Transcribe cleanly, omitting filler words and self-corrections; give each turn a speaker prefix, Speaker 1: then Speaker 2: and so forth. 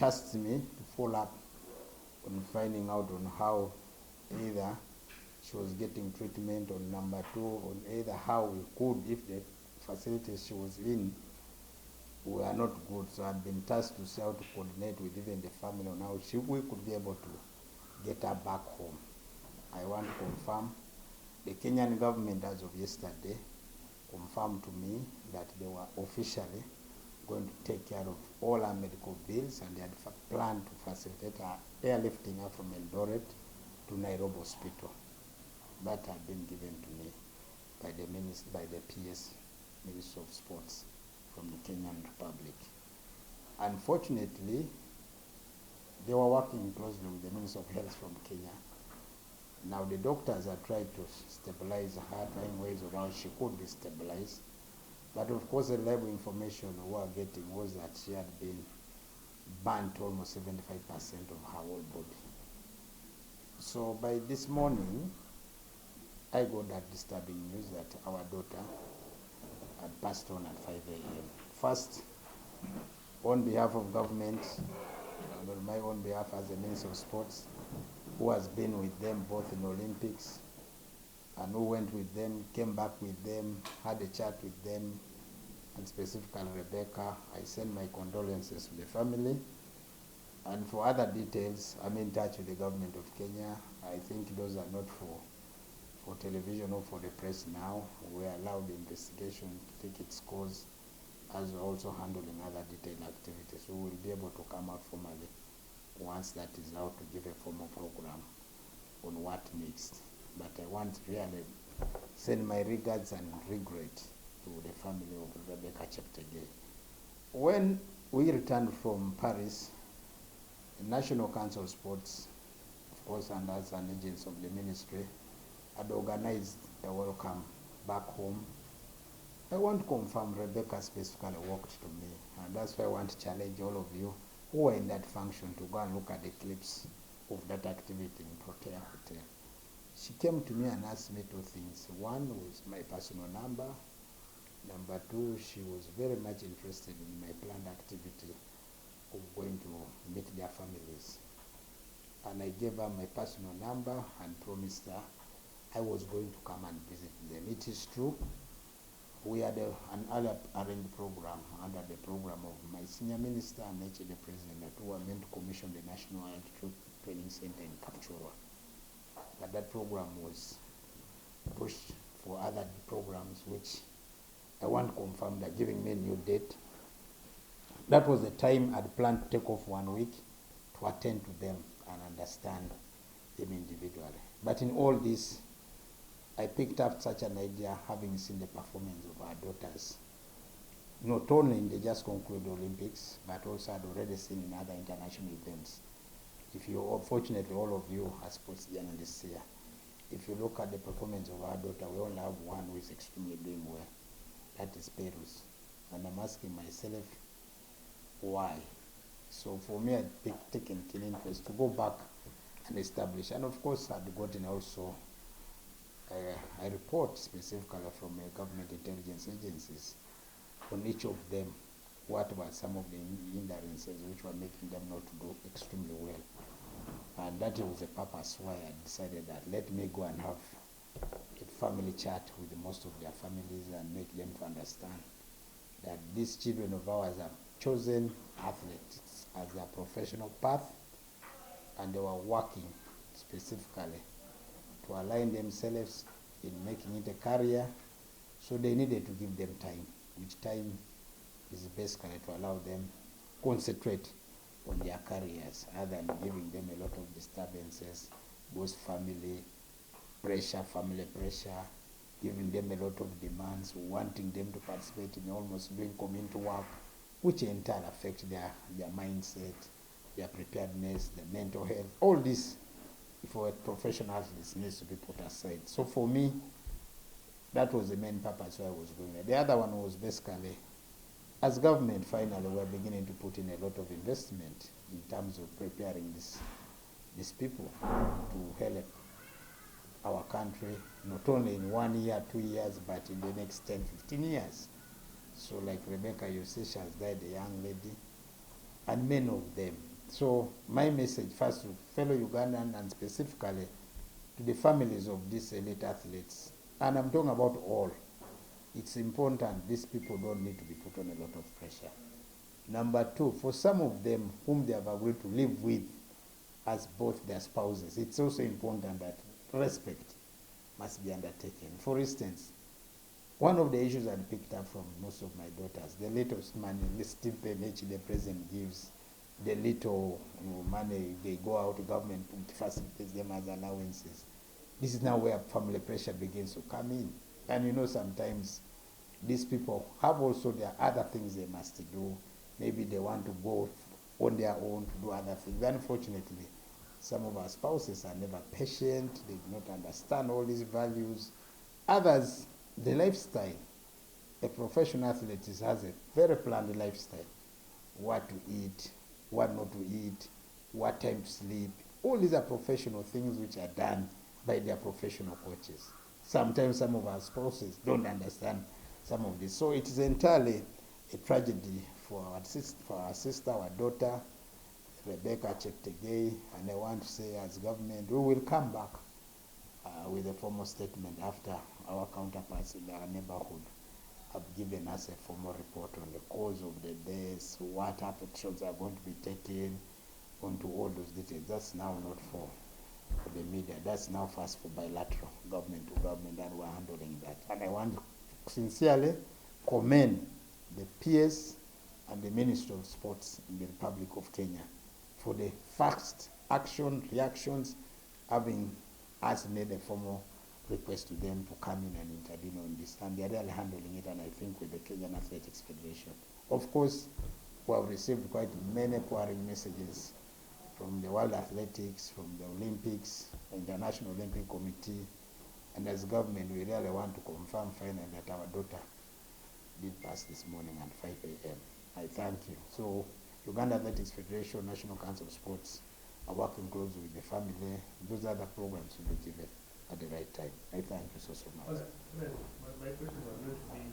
Speaker 1: tasked me to follow up on finding out on how either she was getting treatment, or number two, on either how we could, if the facilities she was in were not good. So I'd been tasked to see how to coordinate with even the family on how we could be able to get her back home. I want to confirm the Kenyan government, as of yesterday, confirmed to me that they were officially going to take care of all our medical bills, and they had planned to facilitate her airlifting her from Eldoret to Nairobi Hospital. That had been given to me by the PS, Ministry of Sports, from the Kenyan Republic. Unfortunately, they were working closely with the Ministry of Health from Kenya. Now the doctors are trying to stabilize her, trying ways of how she could be stabilized. But of course, the level information we were getting was that she had been burnt almost 75% of her whole body. So by this morning, I got that disturbing news that our daughter had passed on at 5 a.m. First, on behalf of government, and on my own behalf as a Minister of Sports, who has been with them both in Olympics, and who went with them, came back with them, had a chat with them, and specifically Rebecca, I send my condolences to the family. And for other details, I'm in touch with the government of Kenya. I think those are not for television or for the press now. We allow the investigation to take its course, as we're also handling other detailed activities. We will be able to come out formally once that is out to give a formal program on what next. But I want to really send my regards and regret to the family of Rebecca Cheptegei. When we returned from Paris, the National Council of Sports, of course, and as an agent of the ministry, had organized a welcome back home. I want to confirm Rebecca specifically walked to me, and that's why I want to challenge all of you who were in that function to go and look at the clips of that activity in Protea Hotel. She came to me and asked me two things. One was my personal number. Number two, she was very much interested in my planned activity of going to meet their families. And I gave her my personal number and promised her I was going to come and visit them. It is true, we had an earlier arranged program under the program of my senior minister and actually the president, that we were meant to commission the National Altitude Training Center in Kapchorwa. But that program was pushed for other programs, which I want to confirm that giving me a new date. That was the time I'd planned to take off 1 week to attend to them and understand them individually. But in all this, I picked up such an idea having seen the performance of our daughters, not only in the just concluded Olympics, but also had already seen in other international events. If you, fortunately, all of you are sports journalists here, if you look at the performance of our daughter, we only have one who is extremely doing well. That is Perus. And I'm asking myself, why? So for me, I'd taken keen interest to go back and establish. And of course, I'd gotten also a report specifically from government intelligence agencies on each of them, what were some of the hindrances which were making them not to do extremely well. And that was the purpose why I decided that let me go and have a family chat with most of their families and make them to understand that these children of ours have chosen athletics as their professional path, and they were working specifically to align themselves in making it a career. So they needed to give them time, which time is basically to allow them concentrate on their careers, other than giving them a lot of disturbances, both family pressure, giving them a lot of demands, wanting them to participate in almost doing community work, which in turn affect their mindset, their preparedness, their mental health. All this, for a professional athlete, needs to be put aside. So for me, that was the main purpose why I was going there. The other one was basically, as government finally we're beginning to put in a lot of investment in terms of preparing these people to help our country, not only in 1 year, 2 years, but in the next 10, 15 years. So like Rebecca, you see she has died, a young lady, and many of them, So my message first to fellow Ugandan and specifically to the families of these elite athletes, and I'm talking about all, it's important these people don't need to be put on a lot of pressure. Number two, for some of them whom they have agreed to live with as both their spouses, it's also important that respect must be undertaken. For instance, one of the issues I picked up from most of my daughters, the latest money, the stipend the president gives, the little money they go out, the government facilitates them as allowances. This is now where family pressure begins to come in. And sometimes these people have also their other things they must do. Maybe they want to go on their own to do other things. Unfortunately, some of our spouses are never patient. They do not understand all these values. Others, the lifestyle. A professional athlete has a very planned lifestyle. What to eat, what not to eat, what time to sleep. All these are professional things which are done by their professional coaches. Sometimes some of our spouses don't understand some of this. So it is entirely a tragedy for our sister, our daughter, Rebecca Cheptegei, and I want to say as government, we will come back with a formal statement after our counterparts in our neighborhood have given us a formal report on the cause of the deaths, what actions are going to be taken, onto all those details. That's now not for the media. That's now first for bilateral, government to government, and we're handling that. And I want to sincerely commend the PS and the Ministry of Sports in the Republic of Kenya for the fast action, reactions, having us made a formal request to them to come in and intervene on this. And they're really handling it, and I think with the Kenyan Athletics Federation. Of course, we have received quite many pouring messages from the World Athletics, from the Olympics, the International Olympic Committee, and as government, we really want to confirm finally that our daughter did pass this morning at 5 a.m. I thank you. So, Uganda Athletics Federation, National Council of Sports are working closely with the family. Those other programs will be given at the right time. I thank you so much.
Speaker 2: Okay. My question was going to be